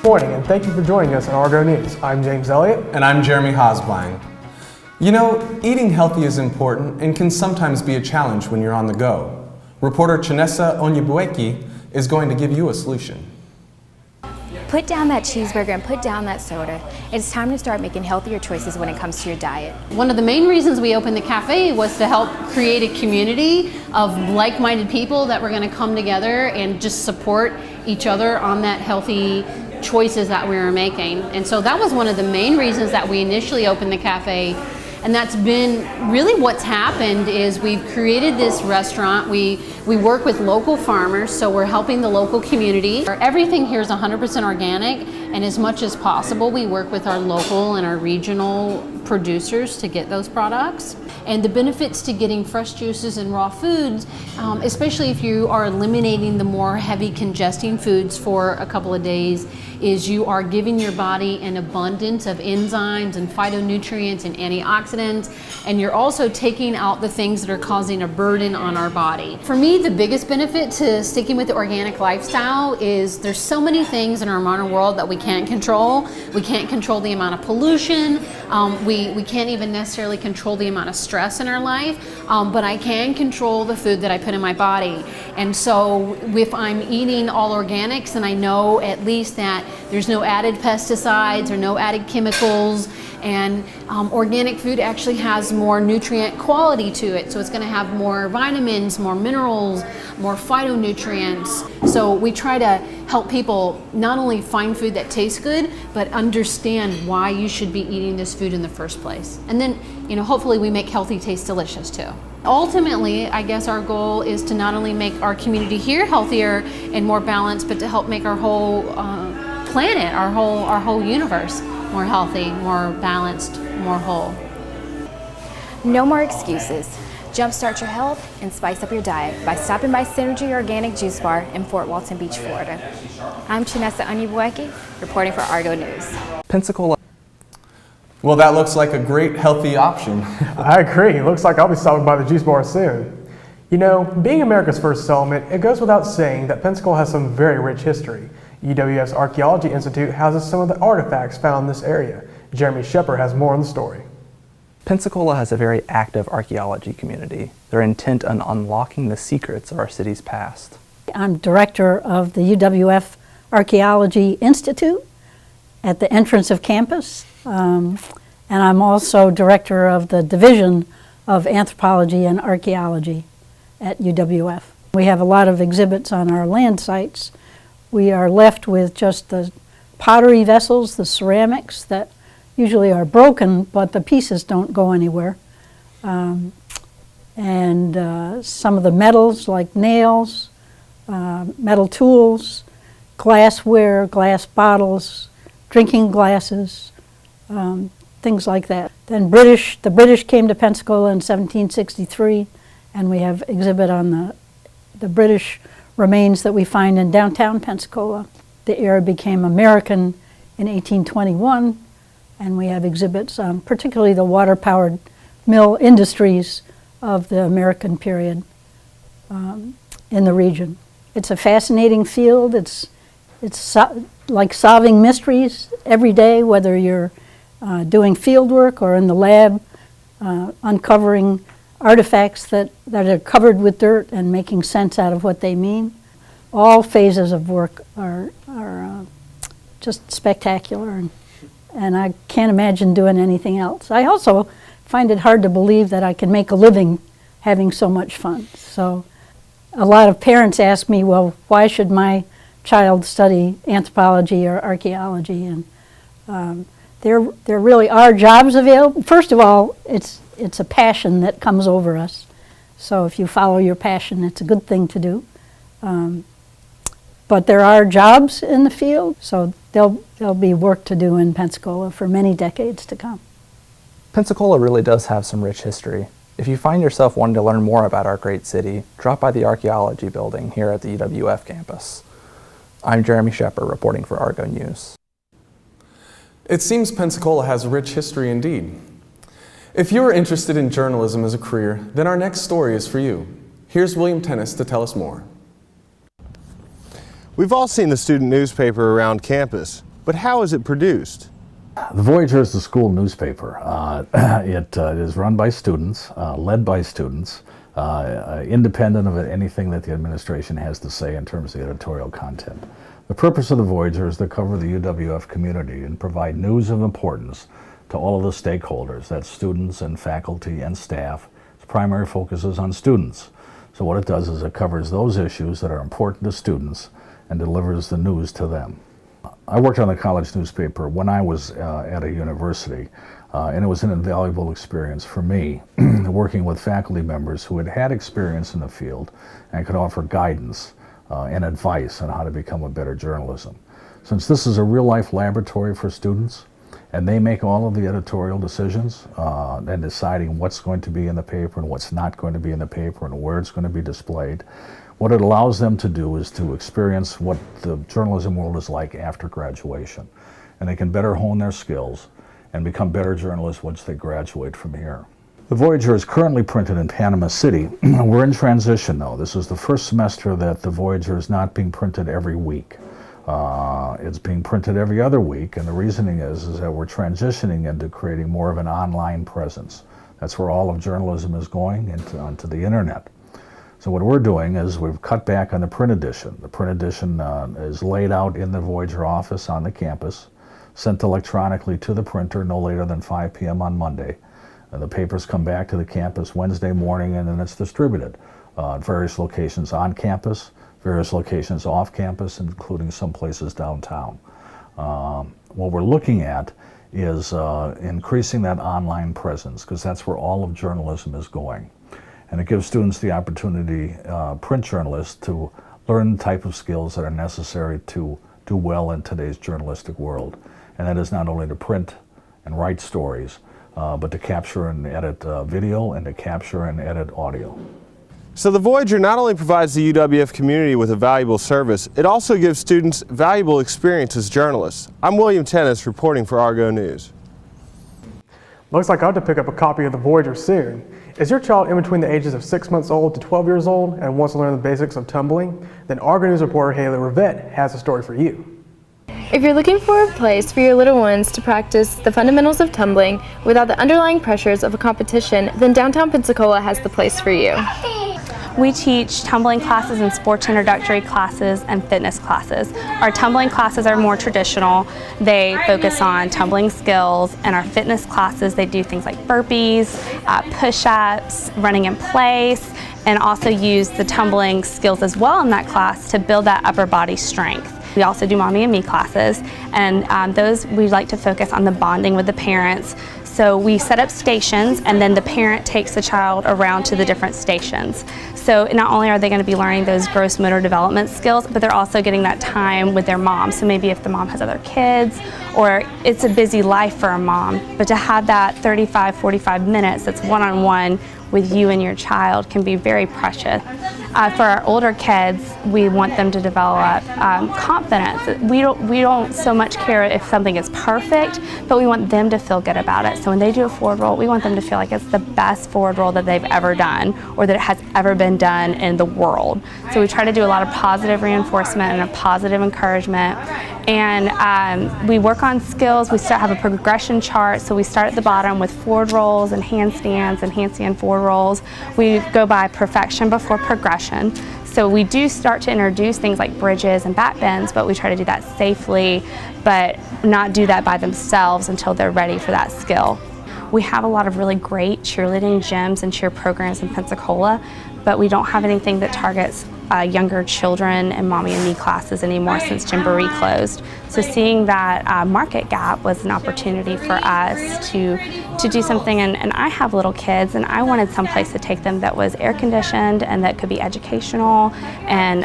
morning, and thank you for joining us on Argo News. I'm James Elliott. And I'm Jeremy Hosbine. You know, eating healthy is important and can sometimes be a challenge when you're on the go. Reporter Chinesa Onyebueki is going to give you a solution. Put down that cheeseburger and put down that soda. It's time to start making healthier choices when it comes to your diet. One of the main reasons we opened the cafe was to help create a community of like-minded people that were going to come together and just support each other on that healthy choices that we were making. And so that was one of the main reasons that we initially opened the cafe. And that's been really what's happened is we've created this restaurant. We work with local farmers, so we're helping the local community. Everything here is 100% organic, and as much as possible we work with our local and our regional producers to get those products. And the benefits to getting fresh juices and raw foods, especially if you are eliminating the more heavy congesting foods for a couple of days, is you are giving your body an abundance of enzymes and phytonutrients and antioxidants, and you're also taking out the things that are causing a burden on our body. For me, the biggest benefit to sticking with the organic lifestyle is there's so many things in our modern world that we can't control. We can't control the amount of pollution. We can't even necessarily control the amount of stress in our life, but I can control the food that I put in my body. And so if I'm eating all organics, then I know at least that there's no added pesticides or no added chemicals, and organic food actually has more nutrient quality to it. So it's going to have more vitamins, more minerals, more phytonutrients. So we try to help people not only find food that tastes good, but understand why you should be eating this food in the first place. And then, hopefully we make healthy taste delicious too. Ultimately, I guess our goal is to not only make our community here healthier and more balanced, but to help make our whole planet, our whole universe more healthy, more balanced, more whole. No more excuses. Jumpstart your health and spice up your diet by stopping by Synergy Organic Juice Bar in Fort Walton Beach, Florida. I'm Chinesa Onyebueki, reporting for Argo News. Pensacola. Well, that looks like a great healthy option. I agree. Looks like I'll be stopping by the juice bar soon. Being America's first settlement, it goes without saying that Pensacola has some very rich history. UWF's Archaeology Institute houses some of the artifacts found in this area. Jeremy Shepard has more on the story. Pensacola has a very active archaeology community. They're intent on unlocking the secrets of our city's past. I'm director of the UWF Archaeology Institute at the entrance of campus, and I'm also director of the Division of Anthropology and Archaeology at UWF. We have a lot of exhibits on our land sites. We are left with just the pottery vessels, the ceramics that usually are broken, but the pieces don't go anywhere. And some of the metals like nails, metal tools, glassware, glass bottles, drinking glasses, things like that. Then the British came to Pensacola in 1763, and we have exhibit on the British remains that we find in downtown Pensacola. The era became American in 1821, and we have exhibits on particularly the water-powered mill industries of the American period in the region. It's a fascinating field. It's like solving mysteries every day, whether you're doing field work or in the lab, uncovering artifacts that are covered with dirt and making sense out of what they mean. All phases of work are just spectacular, and I can't imagine doing anything else. I also find it hard to believe that I can make a living having so much fun. So a lot of parents ask me, well, why should my child study anthropology or archaeology? And there really are jobs available. First of all, it's a passion that comes over us. So if you follow your passion, it's a good thing to do. But there are jobs in the field, so there'll be work to do in Pensacola for many decades to come. Pensacola really does have some rich history. If you find yourself wanting to learn more about our great city, drop by the archaeology building here at the UWF campus. I'm Jeremy Shepard reporting for Argo News. It seems Pensacola has rich history indeed. If you're interested in journalism as a career, then our next story is for you. Here's William Tennis to tell us more. We've all seen the student newspaper around campus, but how is it produced? The Voyager is the school newspaper. It is run by students, led by students, independent of anything that the administration has to say in terms of the editorial content. The purpose of the Voyager is to cover the UWF community and provide news of importance to all of the stakeholders, that's students and faculty and staff. Its primary focus is on students. So what it does is it covers those issues that are important to students and delivers the news to them. I worked on the college newspaper when I was at a university, and it was an invaluable experience for me, working with faculty members who had had experience in the field and could offer guidance and advice on how to become a better journalism. Since this is a real-life laboratory for students, and they make all of the editorial decisions and deciding what's going to be in the paper and what's not going to be in the paper and where it's going to be displayed, what it allows them to do is to experience what the journalism world is like after graduation. And they can better hone their skills and become better journalists once they graduate from here. The Voyager is currently printed in Panama City. We're in transition though. This is the first semester that the Voyager is not being printed every week. It's being printed every other week, and the reasoning is that we're transitioning into creating more of an online presence. That's where all of journalism is going, onto the internet. So what we're doing is we've cut back on the print edition. The print edition is laid out in the Voyager office on the campus, sent electronically to the printer no later than 5 p.m. on Monday. And the papers come back to the campus Wednesday morning, and then it's distributed at various locations on campus, various locations off campus, including some places downtown. What we're looking at is increasing that online presence, because that's where all of journalism is going. And it gives students the opportunity, print journalists, to learn the type of skills that are necessary to do well in today's journalistic world. And that is not only to print and write stories, but to capture and edit video and to capture and edit audio. So the Voyager not only provides the UWF community with a valuable service, it also gives students valuable experience as journalists. I'm William Tennis reporting for Argo News. Looks like I'll have to pick up a copy of the Voyager soon. Is your child in between the ages of 6 months old to 12 years old and wants to learn the basics of tumbling? Then Argo News reporter Haley Rivette has a story for you. If you're looking for a place for your little ones to practice the fundamentals of tumbling without the underlying pressures of a competition, then downtown Pensacola has the place for you. We teach tumbling classes and sports introductory classes and fitness classes. Our tumbling classes are more traditional. They focus on tumbling skills, and our fitness classes, they do things like burpees, push-ups, running in place, and also use the tumbling skills as well in that class to build that upper body strength. We also do mommy and me classes, and those we like to focus on the bonding with the parents. So we set up stations, and then the parent takes the child around to the different stations. So not only are they going to be learning those gross motor development skills, but they're also getting that time with their mom. So maybe if the mom has other kids, or it's a busy life for a mom, but to have that 35, 45 minutes that's one-on-one with you and your child can be very precious. For our older kids, we want them to develop confidence. We don't so much care if something is perfect, but we want them to feel good about it. So when they do a forward roll, we want them to feel like it's the best forward roll that they've ever done, or that it has ever been done in the world. So we try to do a lot of positive reinforcement and a positive encouragement. And we work on skills. We have a progression chart. So we start at the bottom with forward rolls and handstands and handstand forward rolls. We go by perfection before progression. So we do start to introduce things like bridges and back bends, but we try to do that safely, but not do that by themselves until they're ready for that skill. We have a lot of really great cheerleading gyms and cheer programs in Pensacola, but we don't have anything that targets younger children and mommy and me classes anymore since Gymboree closed. So seeing that market gap was an opportunity for us to do something, and I have little kids, and I wanted some place to take them that was air conditioned and that could be educational and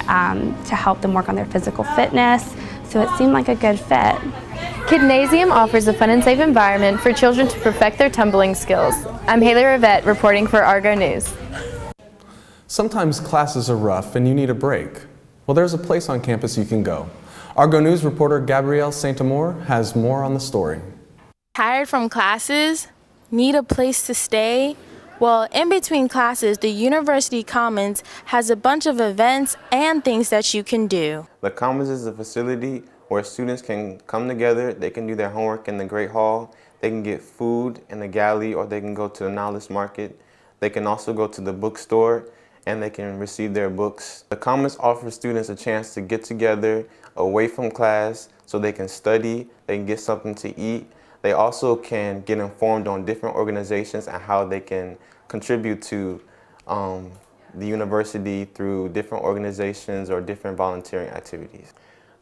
to help them work on their physical fitness. So it seemed like a good fit. Kidnasium offers a fun and safe environment for children to perfect their tumbling skills. I'm Haley Rivette reporting for Argo News. Sometimes classes are rough and you need a break. Well, there's a place on campus you can go. Argo News reporter Gabrielle Saint-Amour has more on the story. Tired from classes? Need a place to stay? Well, in between classes, the University Commons has a bunch of events and things that you can do. The Commons is a facility where students can come together, they can do their homework in the Great Hall, they can get food in the galley, or they can go to the Knowledge Market. They can also go to the bookstore and they can receive their books. The Commons offers students a chance to get together away from class so they can study, they can get something to eat. They also can get informed on different organizations and how they can contribute to the university through different organizations or different volunteering activities.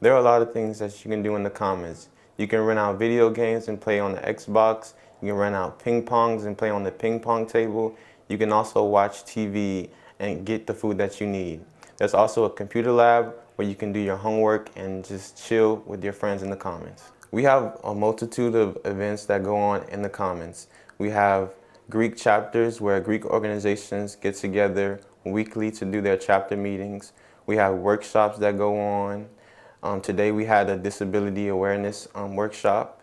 There are a lot of things that you can do in the Commons. You can rent out video games and play on the Xbox. You can rent out ping pongs and play on the ping pong table. You can also watch TV and get the food that you need. There's also a computer lab where you can do your homework and just chill with your friends in the Commons. We have a multitude of events that go on in the Commons. We have Greek chapters where Greek organizations get together weekly to do their chapter meetings. We have workshops that go on. Today we had a disability awareness workshop.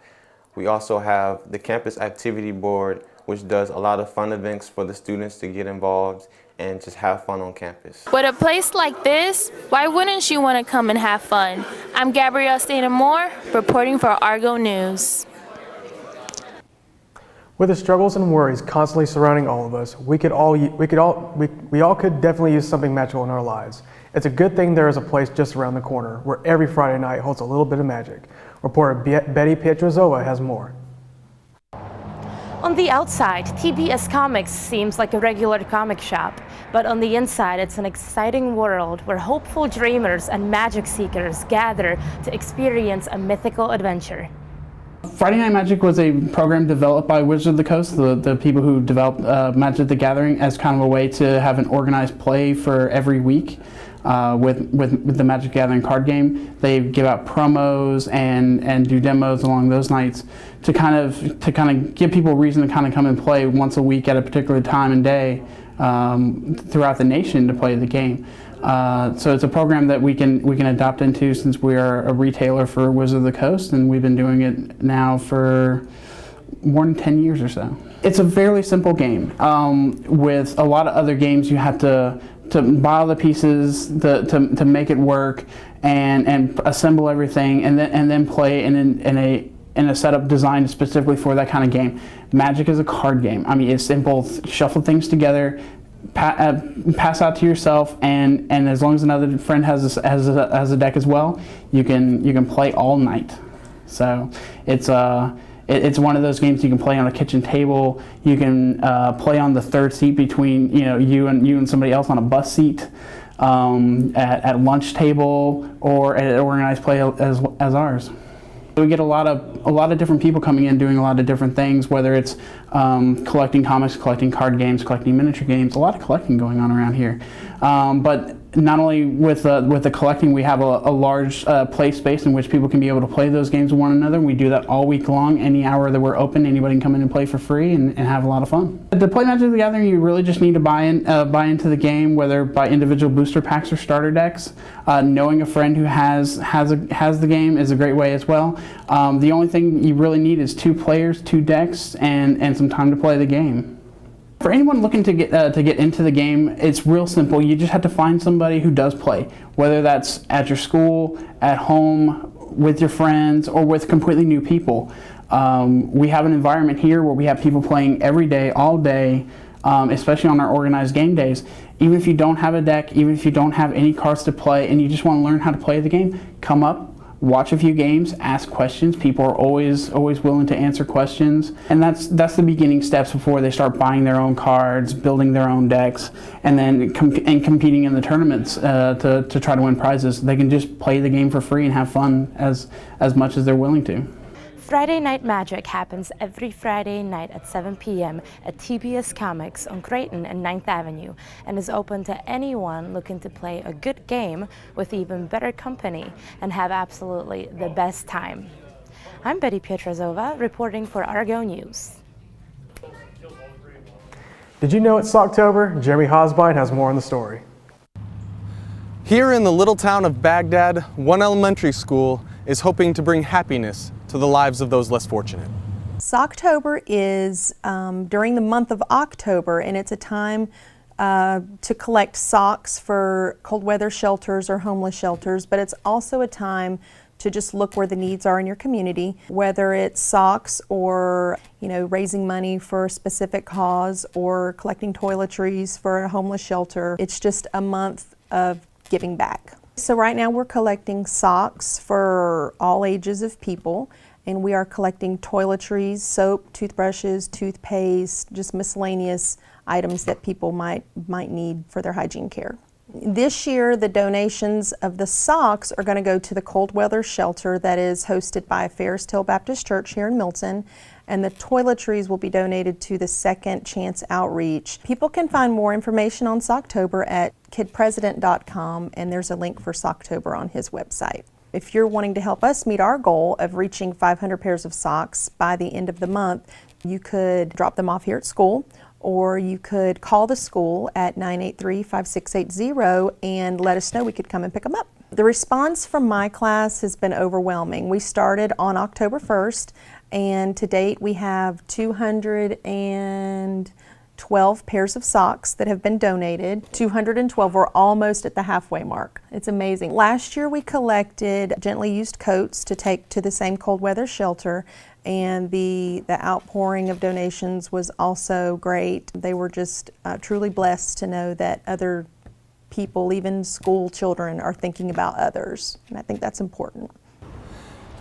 We also have the Campus Activity Board, which does a lot of fun events for the students to get involved and just have fun on campus. With a place like this, why wouldn't you want to come and have fun? I'm Gabrielle Staten-Moore, reporting for Argo News. With the struggles and worries constantly surrounding all of us, we all could definitely use something magical in our lives. It's a good thing there is a place just around the corner where every Friday night holds a little bit of magic. Reporter Betty Pietrozova has more. On the outside, TBS Comics seems like a regular comic shop, but on the inside, it's an exciting world where hopeful dreamers and magic seekers gather to experience a mythical adventure. Friday Night Magic was a program developed by Wizards of the Coast, the people who developed Magic the Gathering, as kind of a way to have an organized play for every week. With the Magic Gathering card game, they give out promos and do demos along those nights to kind of give people a reason to kind of come and play once a week at a particular time and day throughout the nation to play the game. So it's a program that we can adopt into since we are a retailer for Wizards of the Coast, and we've been doing it now for more than 10 years or so. It's a fairly simple game. With a lot of other games, you have to buy all the pieces to make it work and assemble everything and then play in a setup designed specifically for that kind of game. Magic is a card game. I mean, it's simple. Shuffle things together, pass out to yourself, and as long as another friend has a deck as well, you can play all night. So it's one of those games you can play on a kitchen table. You can play on the third seat between you and somebody else on a bus seat, at lunch table, or at an organized play as ours. We get a lot of different people coming in doing a lot of different things, whether it's collecting comics, collecting card games, collecting miniature games. A lot of collecting going on around here. But not only with the collecting, we have a large play space in which people can be able to play those games with one another. We do that all week long. Any hour that we're open, anybody can come in and play for free and have a lot of fun. To play Magic the Gathering, you really just need to buy into the game, whether by individual booster packs or starter decks. Knowing a friend who has the game is a great way as well. The only thing you really need is 2 players, 2 decks, and some time to play the game. For anyone looking to get into the game, it's real simple. You just have to find somebody who does play, whether that's at your school, at home, with your friends, or with completely new people. We have an environment here where we have people playing every day, all day, especially on our organized game days. Even if you don't have a deck, even if you don't have any cards to play, and you just want to learn how to play the game, come up, watch a few games, ask questions. People are always willing to answer questions, and that's the beginning steps before they start buying their own cards, building their own decks, and then competing in the tournaments to try to win prizes. They can just play the game for free and have fun as much as they're willing to. Friday Night Magic happens every Friday night at 7 p.m. at TBS Comics on Creighton and 9th Avenue, and is open to anyone looking to play a good game with even better company and have absolutely the best time. I'm Betty Pietrozova, reporting for Argo News. Did you know it's Socktober? Jeremy Hosbine has more on the story. Here in the little town of Baghdad, one elementary school is hoping to bring happiness to the lives of those less fortunate. Socktober is during the month of October, and it's a time to collect socks for cold weather shelters or homeless shelters, but it's also a time to just look where the needs are in your community, whether it's socks or raising money for a specific cause or collecting toiletries for a homeless shelter. It's just a month of giving back. So right now we're collecting socks for all ages of people, and we are collecting toiletries, soap, toothbrushes, toothpaste, just miscellaneous items that people might need for their hygiene care. This year, the donations of the socks are going to go to the cold weather shelter that is hosted by Ferris Hill Baptist Church here in Milton, and the toiletries will be donated to the Second Chance Outreach. People can find more information on Socktober at kidpresident.com, and there's a link for Socktober on his website. If you're wanting to help us meet our goal of reaching 500 pairs of socks by the end of the month, you could drop them off here at school, or you could call the school at 983-5680 and let us know. We could come and pick them up. The response from my class has been overwhelming. We started on October 1st, and to date we have 212 pairs of socks that have been donated. 212, we're almost at the halfway mark. It's amazing. Last year we collected gently used coats to take to the same cold weather shelter, and the outpouring of donations was also great. They were just truly blessed to know that other people, even school children, are thinking about others, and I think that's important.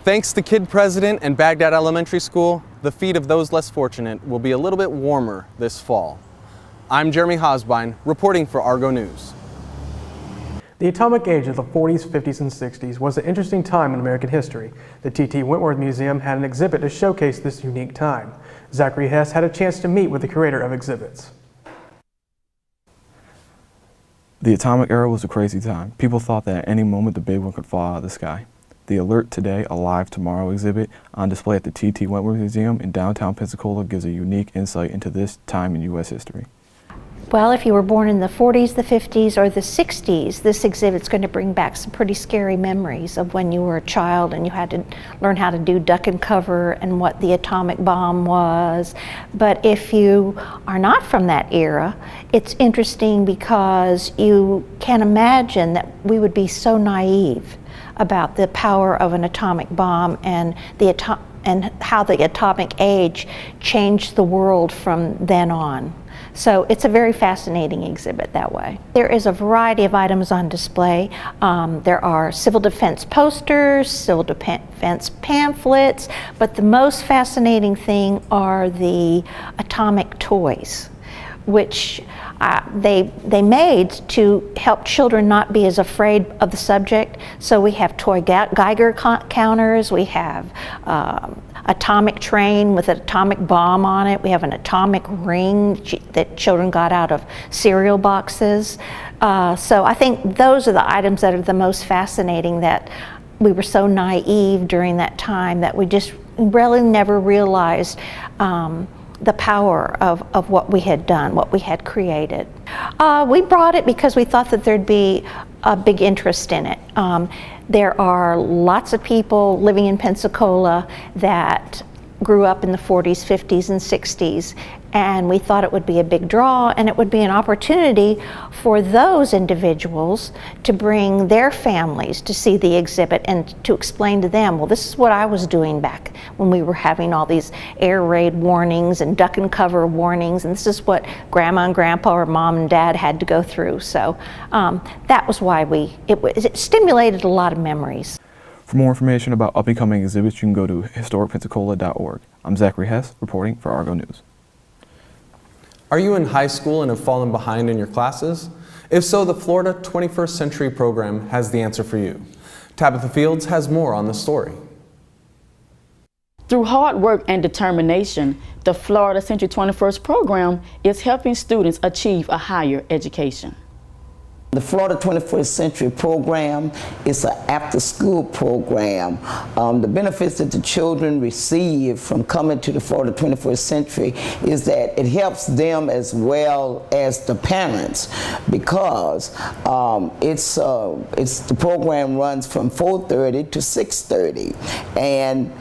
Thanks to Kid President and Baghdad Elementary School, the feet of those less fortunate will be a little bit warmer this fall. I'm Jeremy Hosbine, reporting for Argo News. The atomic age of the 40s, 50s, and 60s was an interesting time in American history. The T.T. Wentworth Museum had an exhibit to showcase this unique time. Zachary Hess had a chance to meet with the curator of exhibits. The atomic era was a crazy time. People thought that at any moment the big one could fall out of the sky. The Alert Today, Alive Tomorrow exhibit on display at the T.T. Wentworth Museum in downtown Pensacola gives a unique insight into this time in U.S. history. Well, if you were born in the 40s, the 50s, or the 60s, this exhibit's going to bring back some pretty scary memories of when you were a child and you had to learn how to do duck and cover and what the atomic bomb was. But if you are not from that era, it's interesting because you can imagine that we would be so naive about the power of an atomic bomb and how the atomic age changed the world from then on. So it's a very fascinating exhibit that way. There is a variety of items on display. There are civil defense posters, civil defense pamphlets, but the most fascinating thing are the atomic toys, which they made to help children not be as afraid of the subject. So we have toy Geiger counters, we have atomic train with an atomic bomb on it, we have an atomic ring that children got out of cereal boxes. So I think those are the items that are the most fascinating, that we were so naive during that time that we just really never realized the power of what we had done, what we had created. We brought it because we thought that there'd be a big interest in it. There are lots of people living in Pensacola that grew up in the 40s, 50s, and 60s, and we thought it would be a big draw, and it would be an opportunity for those individuals to bring their families to see the exhibit and to explain to them, well, this is what I was doing back when we were having all these air raid warnings and duck and cover warnings, and this is what Grandma and Grandpa or Mom and Dad had to go through. So that was why it stimulated a lot of memories. For more information about up-and-coming exhibits, you can go to historicpensacola.org. I'm Zachary Hess, reporting for Argo News. Are you in high school and have fallen behind in your classes? If so, the Florida 21st Century program has the answer for you. Tabitha Fields has more on the story. Through hard work and determination, the Florida Century 21st program is helping students achieve a higher education. The Florida 21st Century program is an after-school program. The benefits that the children receive from coming to the Florida 21st Century is that it helps them as well as the parents, because the program runs from 4:30 to 6:30, and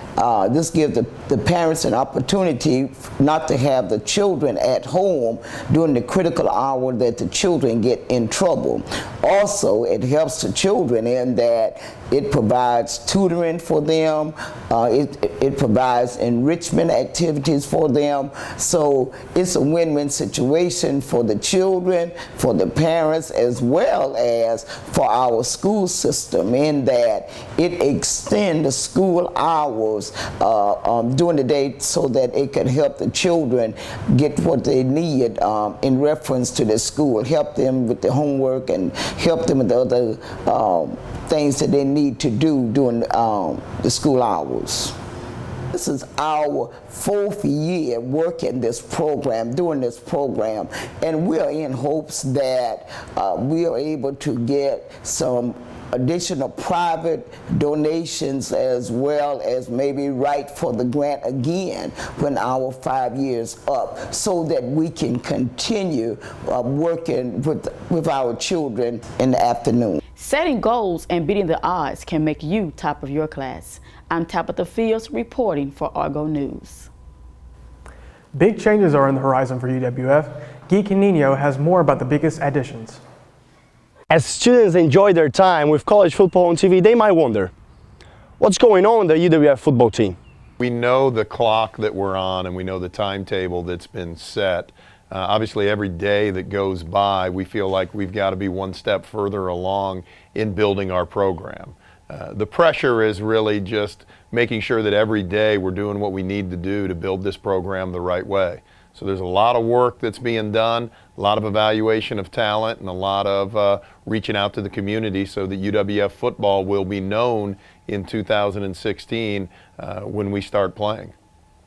this gives the parents an opportunity not to have the children at home during the critical hour that the children get in trouble. Also, it helps the children in that it provides tutoring for them, it provides enrichment activities for them, so it's a win-win situation for the children, for the parents, as well as for our school system, in that it extends the school hours during the day so that it can help the children get what they need in reference to the school, help them with the homework and help them with the other things that they need to do during the school hours. This is our 4th year working this program, doing this program, and we're in hopes that we are able to get some additional private donations, as well as maybe write for the grant again when our 5 years up, so that we can continue working with our children in the afternoon. Setting goals and beating the odds can make you top of your class. I'm Tabitha Fields reporting for Argo News. Big changes are on the horizon for UWF. Guy Canino has more about the biggest additions. As students enjoy their time with college football on TV, they might wonder, what's going on with the UWF football team? We know the clock that we're on, and we know the timetable that's been set. Obviously, every day that goes by, we feel like we've got to be one step further along in building our program. The pressure is really just making sure that every day we're doing what we need to do to build this program the right way. So there's a lot of work that's being done, a lot of evaluation of talent, and a lot of reaching out to the community so that UWF football will be known in 2016 when we start playing.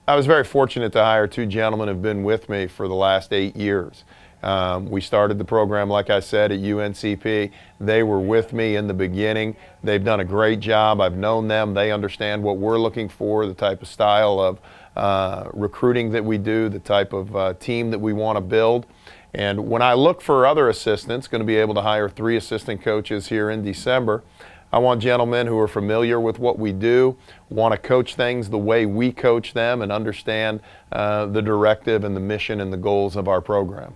I was very fortunate to hire 2 gentlemen who have been with me for the last 8 years. We started the program, like I said, at UNCP. They were with me in the beginning. They've done a great job. I've known them. They understand what we're looking for, the type of style of recruiting that we do, the type of team that we want to build. And when I look for other assistants, going to be able to hire 3 assistant coaches here in December, I want gentlemen who are familiar with what we do, want to coach things the way we coach them, and understand the directive and the mission and the goals of our program.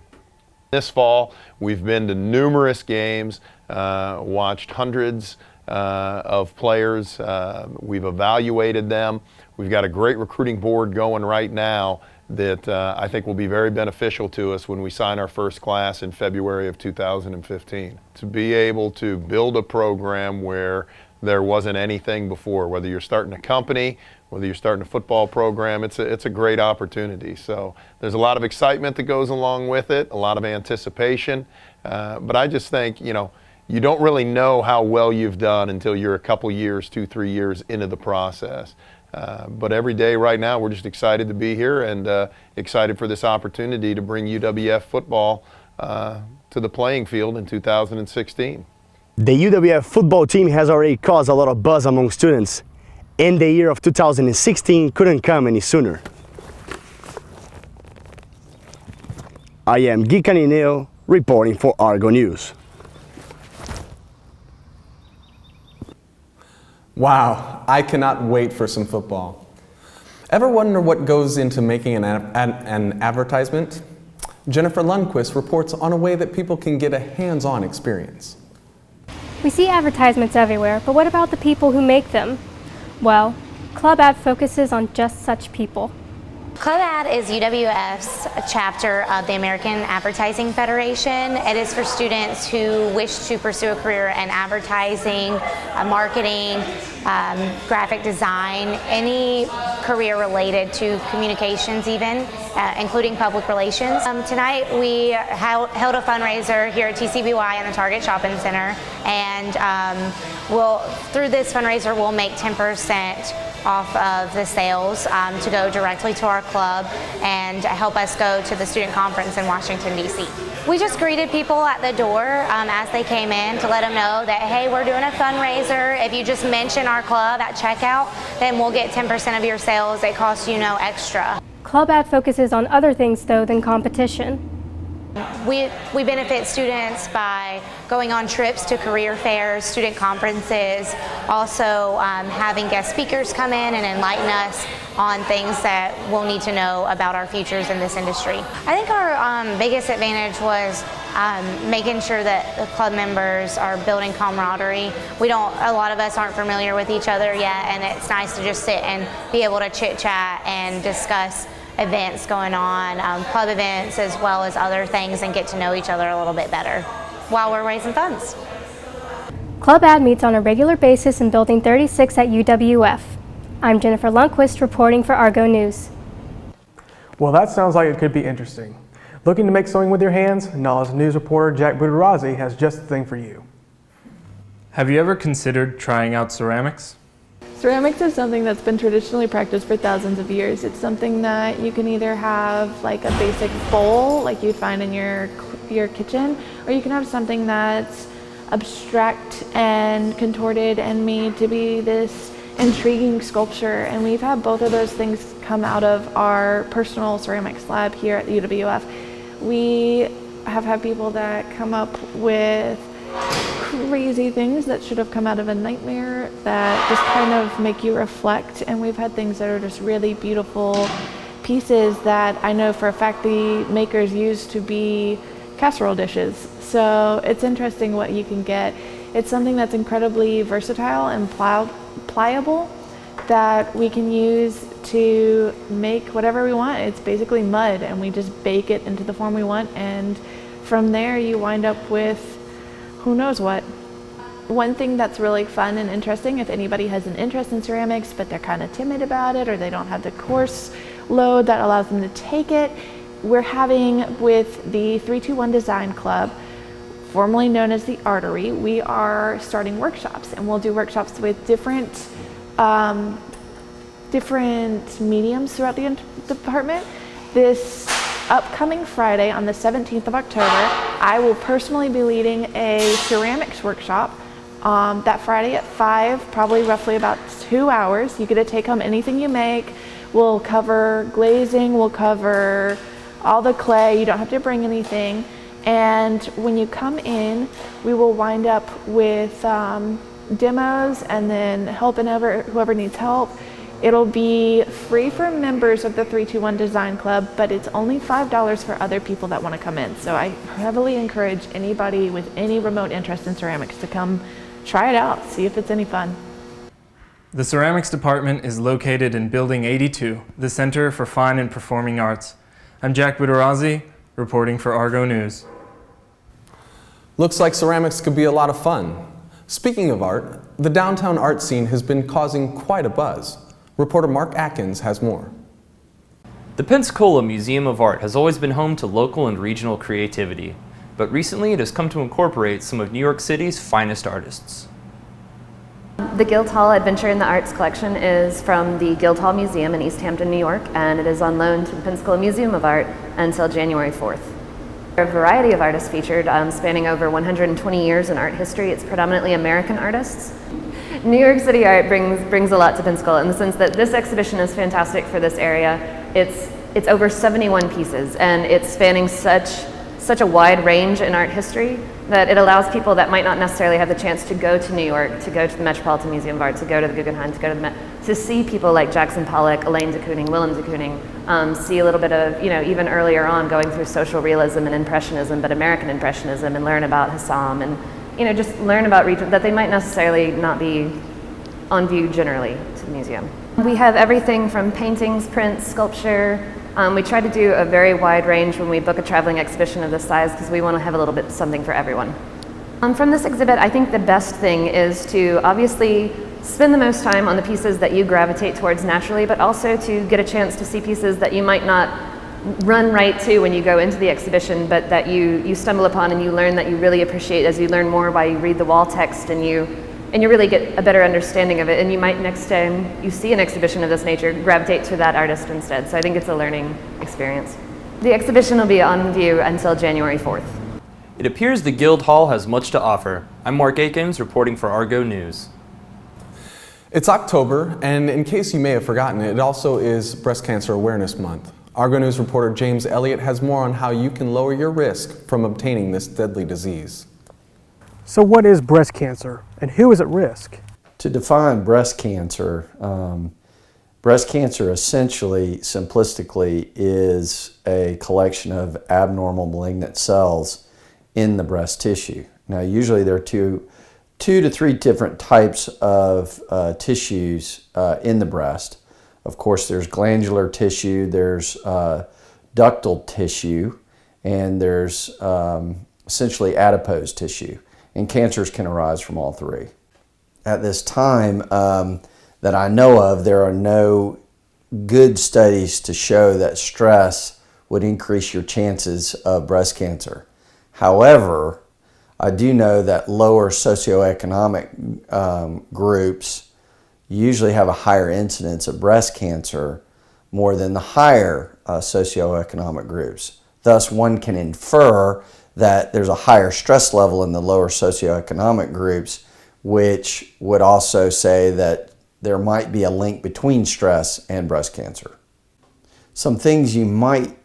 This fall, we've been to numerous games, watched hundreds of players. We've evaluated them. We've got a great recruiting board going right now that I think will be very beneficial to us when we sign our first class in February of 2015. To be able to build a program where there wasn't anything before, whether you're starting a company, whether you're starting a football program, it's a great opportunity. So there's a lot of excitement that goes along with it, a lot of anticipation, but I just think, you don't really know how well you've done until you're a couple years, 2-3 years into the process. But every day right now, we're just excited to be here and excited for this opportunity to bring UWF football to the playing field in 2016. The UWF football team has already caused a lot of buzz among students, and the year of 2016 couldn't come any sooner. I am Guy Canino reporting for Argo News. Wow, I cannot wait for some football. Ever wonder what goes into making an advertisement? Jennifer Lundquist reports on a way that people can get a hands-on experience. We see advertisements everywhere, but what about the people who make them? Well, Club Ad focuses on just such people. Club Ad is UWF's chapter of the American Advertising Federation. It is for students who wish to pursue a career in advertising, marketing, graphic design, any career related to communications even, including public relations. Tonight we held a fundraiser here at TCBY in the Target Shopping Center, and through this fundraiser we'll make 10% off of the sales to go directly to our club and help us go to the student conference in Washington, D.C. We just greeted people at the door as they came in to let them know that, hey, we're doing a fundraiser. If you just mention our club at checkout, then we'll get 10% of your sales. It costs you no extra. Club Ad focuses on other things, though, than competition. We benefit students by going on trips to career fairs, student conferences, also having guest speakers come in and enlighten us on things that we'll need to know about our futures in this industry. I think our biggest advantage was making sure that the club members are building camaraderie. A lot of us aren't familiar with each other yet, and it's nice to just sit and be able to chit chat and discuss events going on, club events as well as other things, and get to know each other a little bit better while we're raising funds. Club Ad meets on a regular basis in Building 36 at UWF. I'm Jennifer Lundquist reporting for Argo News. Well, that sounds like it could be interesting. Looking to make something with your hands? Knowledge News reporter Jack Budarazzi has just the thing for you. Have you ever considered trying out ceramics? Ceramics is something that's been traditionally practiced for thousands of years. It's something that you can either have like a basic bowl like you'd find in your kitchen, or you can have something that's abstract and contorted and made to be this intriguing sculpture. And we've had both of those things come out of our personal ceramics lab here at the UWF. We have had people that come up with crazy things that should have come out of a nightmare that just kind of make you reflect, and we've had things that are just really beautiful pieces that I know for a fact the makers used to be casserole dishes. So it's interesting what you can get. It's something that's incredibly versatile and pliable that we can use to make whatever we want. It's basically mud, and we just bake it into the form we want, and from there you wind up with who knows what. One thing that's really fun and interesting, if anybody has an interest in ceramics but they're kind of timid about it, or they don't have the course load that allows them to take it, we're having with the 321 Design Club, formerly known as the Artery, we are starting workshops, and we'll do workshops with different mediums throughout the department. This upcoming Friday on the 17th of October, I will personally be leading a ceramics workshop that Friday at 5, probably roughly about 2 hours. You get to take home anything you make. We'll cover glazing, we'll cover all the clay, you don't have to bring anything. And when you come in, we will wind up with demos and then helping whoever needs help. It'll be free for members of the 321 Design Club, but it's only $5 for other people that want to come in. So I heavily encourage anybody with any remote interest in ceramics to come try it out, see if it's any fun. The ceramics department is located in Building 82, the Center for Fine and Performing Arts. I'm Jack Budarazzi, reporting for Argo News. Looks like ceramics could be a lot of fun. Speaking of art, the downtown art scene has been causing quite a buzz. Reporter Mark Atkins has more. The Pensacola Museum of Art has always been home to local and regional creativity, but recently it has come to incorporate some of New York City's finest artists. The Guildhall Adventure in the Arts collection is from the Guildhall Museum in East Hampton, New York, and it is on loan to the Pensacola Museum of Art until January 4th. There are a variety of artists featured, spanning over 120 years in art history. It's predominantly American artists. New York City art brings a lot to Pensacola in the sense that this exhibition is fantastic for this area. It's over 71 pieces, and it's spanning such a wide range in art history that it allows people that might not necessarily have the chance to go to New York, to go to the Metropolitan Museum of Art, to go to the Guggenheim, to go to the Met, to see people like Jackson Pollock, Elaine de Kooning, Willem de Kooning, see a little bit of, even earlier on going through social realism and impressionism, but American impressionism, and learn about Hassam, and just learn about regions that they might necessarily not be on view generally to the museum. We have everything from paintings, prints, sculpture. We try to do a very wide range when we book a traveling exhibition of this size because we want to have a little bit something for everyone. From this exhibit, I think the best thing is to obviously spend the most time on the pieces that you gravitate towards naturally, but also to get a chance to see pieces that you might not run right to when you go into the exhibition, but that you stumble upon and you learn that you really appreciate as you learn more while you read the wall text and you really get a better understanding of it, and you might next time you see an exhibition of this nature gravitate to that artist instead. So I think it's a learning experience. The exhibition will be on view until January 4th. It appears the Guildhall has much to offer. I'm Mark Akins reporting for Argo News. It's October, and in case you may have forgotten, it also is Breast Cancer Awareness Month. Argo News reporter James Elliott has more on how you can lower your risk from obtaining this deadly disease. So what is breast cancer, and who is at risk? To define breast cancer essentially, simplistically, is a collection of abnormal malignant cells in the breast tissue. Now, usually there are two to three different types of tissues in the breast. Of course, there's glandular tissue, there's ductal tissue, and there's essentially adipose tissue. And cancers can arise from all three. At this time that I know of, there are no good studies to show that stress would increase your chances of breast cancer. However, I do know that lower socioeconomic groups usually have a higher incidence of breast cancer more than the higher socioeconomic groups. Thus, one can infer that there's a higher stress level in the lower socioeconomic groups, which would also say that there might be a link between stress and breast cancer. Some things you might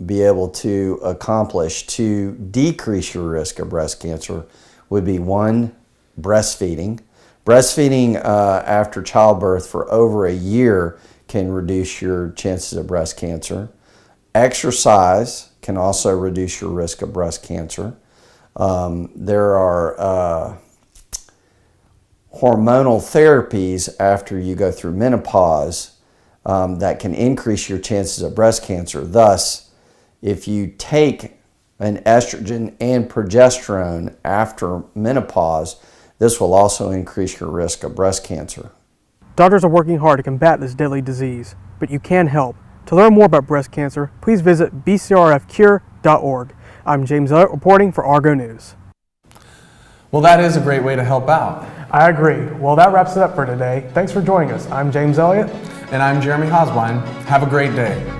be able to accomplish to decrease your risk of breast cancer would be: 1, breastfeeding. Breastfeeding after childbirth for over a year can reduce your chances of breast cancer. Exercise can also reduce your risk of breast cancer. There are hormonal therapies after you go through menopause that can increase your chances of breast cancer. Thus, if you take an estrogen and progesterone after menopause, this will also increase your risk of breast cancer. Doctors are working hard to combat this deadly disease, but you can help. To learn more about breast cancer, please visit bcrfcure.org. I'm James Elliott reporting for Argo News. Well, that is a great way to help out. I agree. Well, that wraps it up for today. Thanks for joining us. I'm James Elliott. And I'm Jeremy Hosbein. Have a great day.